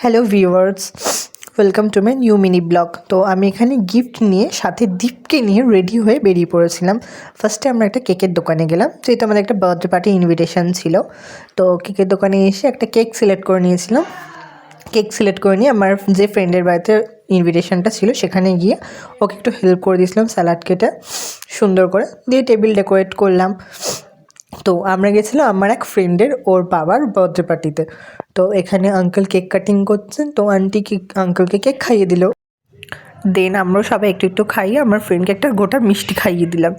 Hello viewers, welcome to my new mini blog. তো আমি এখানে গিফট নিয়ে সাথে দীপকে নিয়ে রেডি হয়ে বেরিয়ে পড়েছিলাম। ফার্স্টে আমরা একটা কেকের দোকানে গেলাম, যেহেতু আমাদের একটা বার্থডে পার্টি ইনভিটেশন ছিল। তো কেকের দোকানে এসে একটা কেক সিলেক্ট করে নিয়েছিলাম। কেক সিলেক্ট করে নিয়ে আমার যে ফ্রেন্ডের বাড়িতে ইনভিটেশনটা ছিল সেখানে গিয়ে ওকে একটু হেল্প করে দিয়েছিলাম স্যালাড কেটে সুন্দর করে, দিয়ে টেবিল ডেকোরেট করলাম। তো আমরা গেছিলাম আমার এক ফ্রেন্ডের ওর বাবার বার্থডে পার্টিতে। তো এখানে আঙ্কেল কেক কাটিং করছেন, তো আন্টি আঙ্কেলকে কেক খাইয়ে দিল। দেন আমরাও সবাই একটু একটু খাইয়ে আমার ফ্রেন্ডকে একটা গোটা মিষ্টি খাইয়ে দিলাম।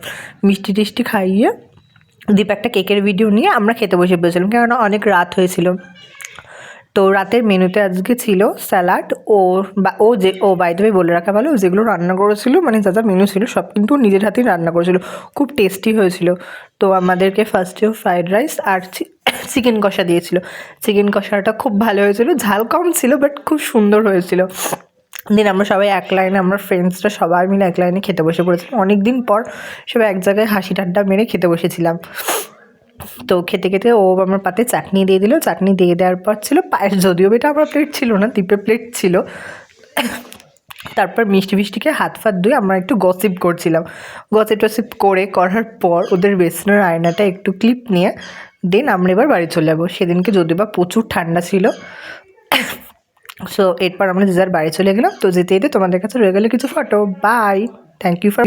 মিষ্টি টিষ্টি খাইয়ে দীপ একটা কেকের ভিডিও নিয়ে আমরা খেতে বসে পড়েছিলাম, কেননা অনেক রাত হয়েছিল। তো রাতের মেনুতে আজকে ছিল salad. Oh by the way বলে রাখা ভালো, যেগুলো রান্না করেছিল মানে যা যা মেনু ছিল সব কিন্তু নিজের হাতেই রান্না করেছিল, খুব টেস্টি হয়েছিল। তো আমাদেরকে ফার্স্টেও ফ্রাইড রাইস আর চিকেন কষা দিয়েছিল। চিকেন কষাটা খুব ভালো হয়েছিল, ঝাল কম ছিল বাট খুব সুন্দর হয়েছিল। দিন আমরা সবাই এক লাইনে, আমার ফ্রেন্ডসরা সবাই মিলে এক লাইনে খেতে বসে পড়েছিলাম। অনেক দিন পর সবাই এক জায়গায় হাসি ঠাট্টা মেরে খেতে বসেছিলাম। তো খেতে খেতে ও আমার পাতে চাটনি দিয়ে দিল। চাটনি দিয়ে দেওয়ার পর ছিল পায়েস, যদিও এটা আমার প্লেট ছিল না, দ্বীপের প্লেট ছিল। তারপর মিষ্টি মিষ্টিকে হাত ফাত ধুয়ে আমরা একটু গসিপ করছিলাম। গসিপ করার পর ওদের বেসনের আয়নাটা একটু ক্লিপ নিয়ে দেন আমরা এবার বাড়ি চলে যাবো। সেদিনকে যদিও বা প্রচুর ঠান্ডা ছিল। সো এরপর আমরা যে যার বাড়ি চলে গেলাম। তো যেতে যেতে তোমাদের কাছে রয়ে গেলে কিছু photo. Bye, thank you for